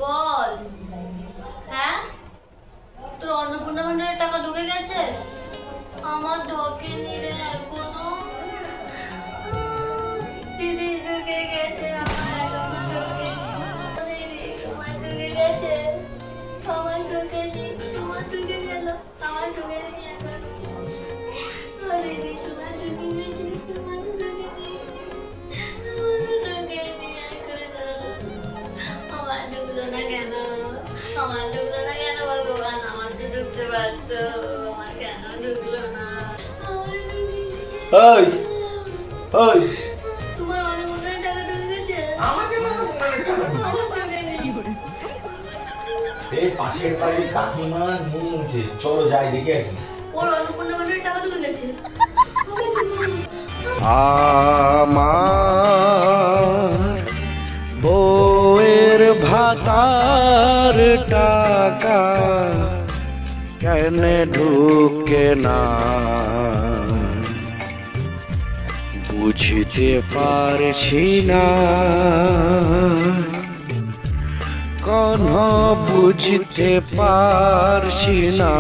বল। হ্যাঁ, তোর অন্নপূর্ণা ভান্ডারের টাকা ঢুকে গেছে? আমার ঢোকেনি রে এখনো। দিদি ঢুকে গেছে, আমার এখনো ঢোকেনি। দিদি তোমার ঢুকে গেছে, আমার ঢোকেনি। তোমার ঢুকে গেল, আমার ঢোকেনি এখনো। ও দিদি তোমার ঢুকে গেছে, তোমার ঢোকেনি। আমার ঢোকেনি এখনো। আমার ঢুকলো না কেন? আমার ঢুকলো না কেন ভগবান? আমার তো ঢুকতে পারতো, আমার কেন ঢুকলো না? আমার ওই ওই তোমার অনেক মনে টাকা ঢুকে গেছে? আমাকে আমার ঢোকেনি। এই পাশের বাড়ির কাকিমা নিয়েছে, চলো যাই দেখে আসি। ওর অন্নপূর্ণা ভান্ডারের টাকা ঢুকে গেছে। আমার বউয়ের ভাতার টাকা কেন ঢুকে না বুঝতে পারছি না, কোন বুঝতে পারছি না।